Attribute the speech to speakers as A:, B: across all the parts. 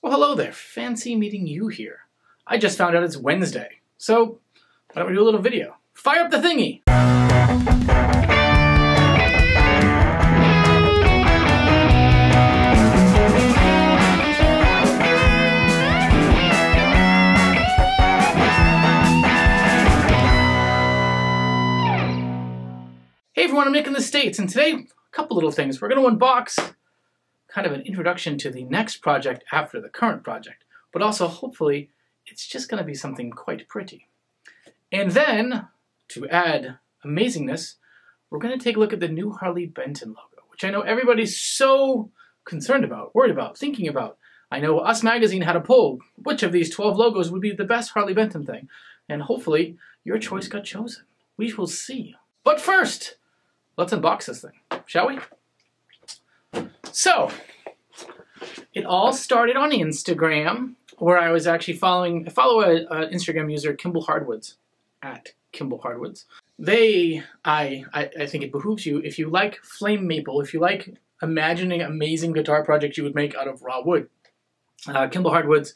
A: Well, hello there. Fancy meeting you here. I just found out it's Wednesday, so why don't we do a little video? Fire up the thingy! Hey everyone, I'm Nick in the States, and today, a couple little things. We're going to unbox kind of an introduction to the next project after the current project, but also hopefully it's just going to be something quite pretty. And then, to add amazingness, we're going to take a look at the new Harley Benton logo, which I know everybody's so concerned about, worried about, thinking about. I know Us Magazine had a poll, which of these 12 logos would be the best Harley Benton thing, and hopefully your choice got chosen. We will see. But first, let's unbox this thing, shall we? So, it all started on Instagram, where I was actually follow an Instagram user, Kimball Hardwoods, at Kimball Hardwoods. I think it behooves you, if you like flame maple, if you like imagining amazing guitar projects you would make out of raw wood, Kimball Hardwoods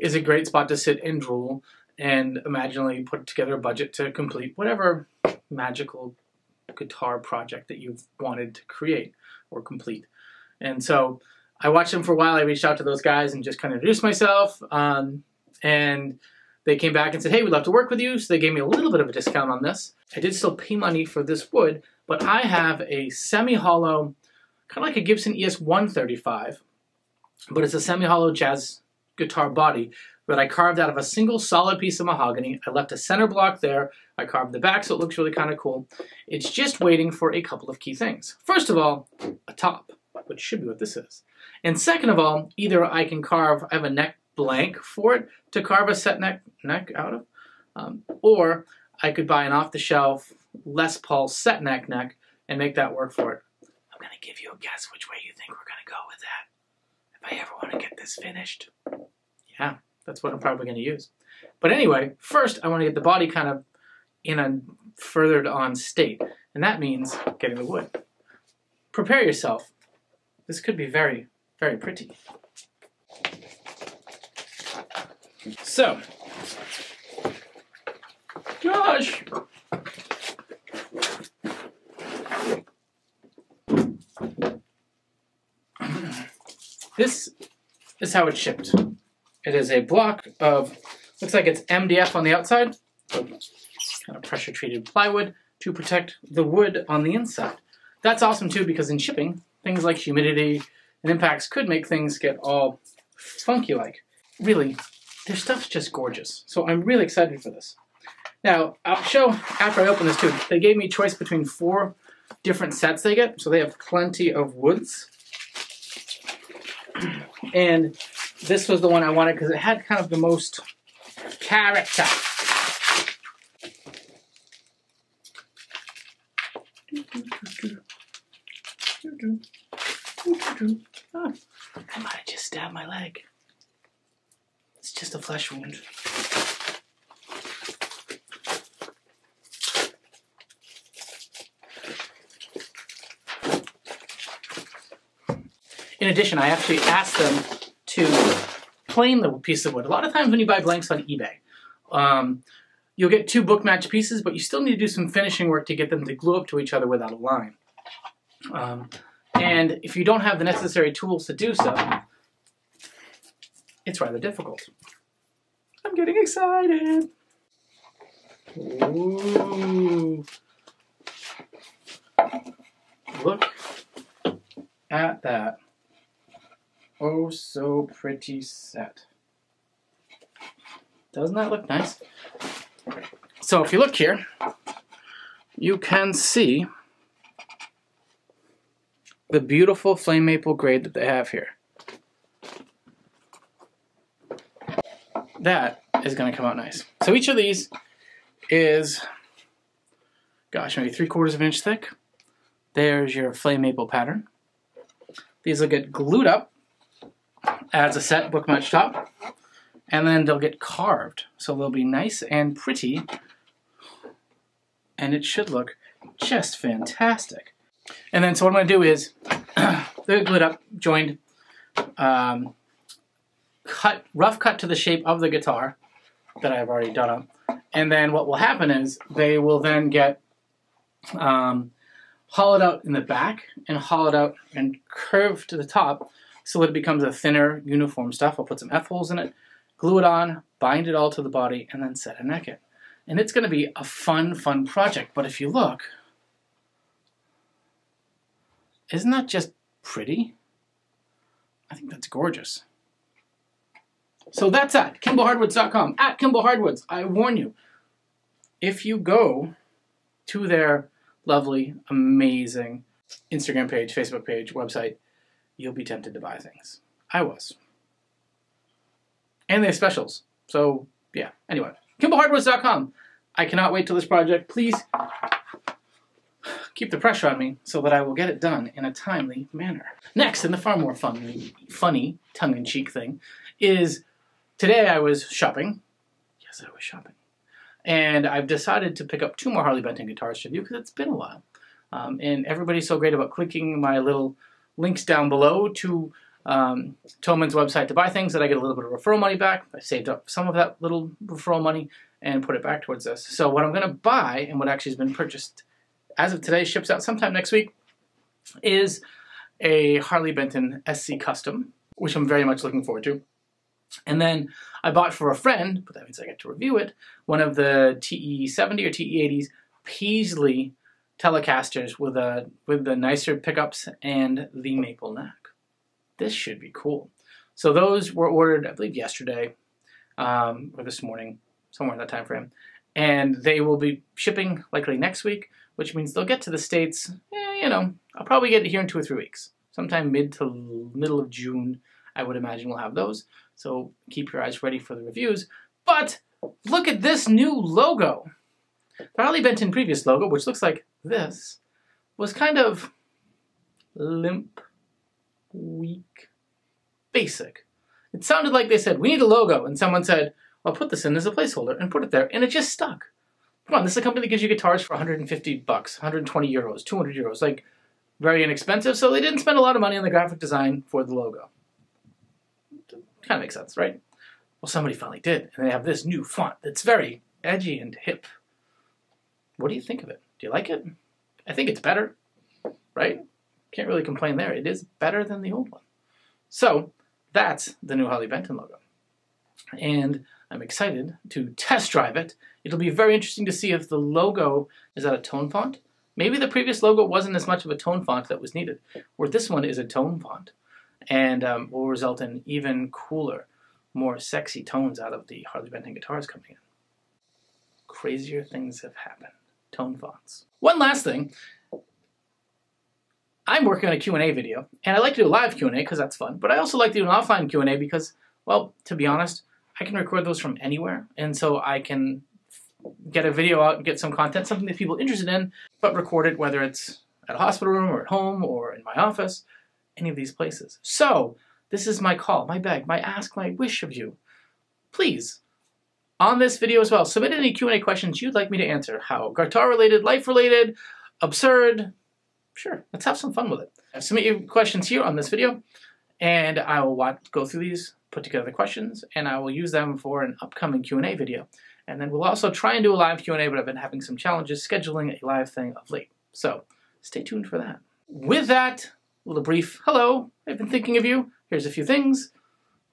A: is a great spot to sit and drool and imaginally put together a budget to complete whatever magical guitar project that you've wanted to create or complete. And so I watched them for a while. I reached out to those guys and just kind of introduced myself. And they came back and said, hey, we'd love to work with you. So they gave me a little bit of a discount on this. I did still pay money for this wood, but I have a semi-hollow, kind of like a Gibson ES-135, but it's a semi-hollow jazz guitar body that I carved out of a single solid piece of mahogany. I left a center block there. I carved the back so it looks really kind of cool. It's just waiting for a couple of key things. First of all, a top, which should be what this is. And second of all, either I can carve, I have a neck blank for it to carve a set neck out of, or I could buy an off-the-shelf Les Paul set neck and make that work for it. I'm going to give you a guess which way you think we're going to go with that. If I ever want to get this finished. Yeah, that's what I'm probably going to use. But anyway, first I want to get the body kind of in a furthered on state, and that means getting the wood. Prepare yourself. This could be very, very pretty. So, gosh! This is how it's shipped. It is a block of, looks like it's MDF on the outside, so kind of pressure treated plywood to protect the wood on the inside. That's awesome too, because in shipping, things like humidity and impacts could make things get all funky like. Really, their stuff's just gorgeous. So I'm really excited for this. Now, I'll show after I open this too. They gave me choice between 4 different sets they get, so they have plenty of woods. And this was the one I wanted because it had kind of the most character. Oh, I might have just stabbed my leg. It's just a flesh wound. In addition, I actually asked them to plane the piece of wood. A lot of times when you buy blanks on eBay, you'll get 2 book match pieces, but you still need to do some finishing work to get them to glue up to each other without a line. And if you don't have the necessary tools to do so, it's rather difficult. I'm getting excited. Ooh. Look at that. Oh, so pretty set. Doesn't that look nice? So if you look here, you can see the beautiful flame maple grade that they have here. That is going to come out nice. So each of these is, gosh, maybe 3/4 of an inch thick. There's your flame maple pattern. These will get glued up as a set book match top, and then they'll get carved. So they'll be nice and pretty, and it should look just fantastic. And then so what I'm going to do is, they're glued up, joined, rough cut to the shape of the guitar that I've already done up. And then what will happen is they will then get hollowed out in the back and hollowed out and curved to the top so that it becomes a thinner, uniform stuff. I'll put some F-holes in it, glue it on, bind it all to the body, and then set a neck in. And it's going to be a fun, fun project. But if you look, isn't that just pretty? I think that's gorgeous. So that's at KimballHardwoods.com. At Kimball Hardwoods, I warn you, if you go to their lovely, amazing Instagram page, Facebook page, website, you'll be tempted to buy things. I was. And they have specials. So, yeah. Anyway, KimballHardwoods.com. I cannot wait till this project. Please keep the pressure on me so that I will get it done in a timely manner. Next, and the far more funny, tongue-in-cheek thing, is today I was shopping. Yes, I was shopping. And I've decided to pick up 2 more Harley Benton guitars to review because it's been a while. And everybody's so great about clicking my little links down below to Thoman's website to buy things that I get a little bit of referral money back. I saved up some of that little referral money and put it back towards this. So what I'm going to buy, and what actually has been purchased as of today, ships out sometime next week, is a Harley Benton SC Custom, which I'm very much looking forward to. And then I bought for a friend, but that means I get to review it, one of the TE70 or TE80s Paisley Telecasters with the nicer pickups and the maple neck. This should be cool. So those were ordered, I believe, yesterday or this morning, somewhere in that time frame. And they will be shipping likely next week, which means they'll get to the States, I'll probably get it here in 2 or 3 weeks. Sometime mid to middle of June, I would imagine we'll have those. So keep your eyes ready for the reviews. But look at this new logo. The Harley Benton previous logo, which looks like this, was kind of limp, weak, basic. It sounded like they said, we need a logo. And someone said, I'll put this in as a placeholder and put it there. And it just stuck. Come on, this is a company that gives you guitars for 150 bucks, 120 euros, 200 euros, like very inexpensive. So they didn't spend a lot of money on the graphic design for the logo. Kind of makes sense, right? Well, somebody finally did. And they have this new font that's very edgy and hip. What do you think of it? Do you like it? I think it's better, right? Can't really complain there. It is better than the old one. So that's the new Harley Benton logo. And I'm excited to test drive it. It'll be very interesting to see if the logo is at a tone font. Maybe the previous logo wasn't as much of a tone font that was needed, where this one is a tone font and will result in even cooler, more sexy tones out of the Harley Benton guitars coming in. Crazier things have happened. Tone fonts. One last thing. I'm working on a Q&A video, and I like to do a live Q&A because that's fun, but I also like to do an offline Q&A because, well, to be honest, I can record those from anywhere, and so I can get a video out and get some content, something that people are interested in, but record it whether it's at a hospital room or at home or in my office, any of these places. So this is my call, my beg, my ask, my wish of you. Please, on this video as well, submit any Q&A questions you'd like me to answer. How guitar-related, life-related, absurd. Sure, let's have some fun with it. Submit your questions here on this video, and I will go through these, put together the questions, and I will use them for an upcoming Q&A video. And then we'll also try and do a live Q&A, but I've been having some challenges scheduling a live thing of late. So stay tuned for that. With that, a little brief hello, I've been thinking of you. Here's a few things.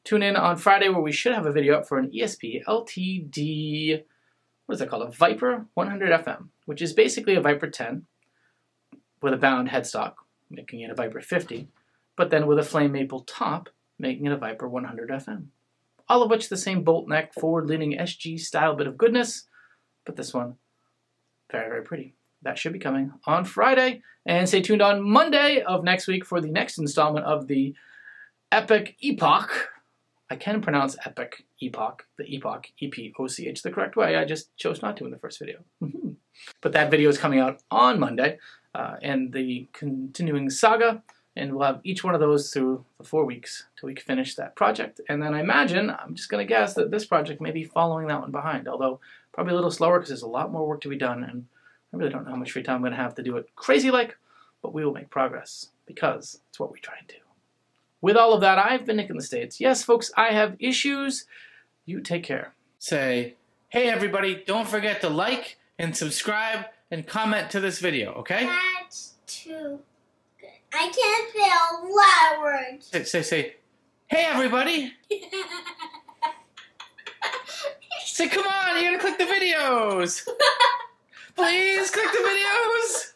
A: Tune in on Friday where we should have a video up for an ESP LTD, what is that called? A Viper 100 FM, which is basically a Viper 10 with a bound headstock, making it a Viper 50, but then with a flame maple top, making it a Viper 100 FM. All of which the same bolt neck, forward-leaning SG style bit of goodness, but this one, very, very pretty. That should be coming on Friday, and stay tuned on Monday of next week for the next installment of the Epic Epoch. I can pronounce Epic Epoch, the Epoch, E-P-O-C-H, the correct way. I just chose not to in the first video. But that video is coming out on Monday, and the continuing saga, and we'll have each one of those through the 4 weeks till we finish that project. And then I imagine, I'm just going to guess, that this project may be following that one behind, although probably a little slower because there's a lot more work to be done, and I really don't know how much free time I'm going to have to do it crazy-like, but we will make progress because it's what we try and do. with all of that, I've been Nick in the States. Yes, folks, I have issues. You take care. Say, hey everybody, don't forget to like and subscribe and comment to this video, okay?
B: That's too good. I can't say a lot of words.
A: Say, hey everybody. Say, come on, you gotta click the videos. Please click the videos.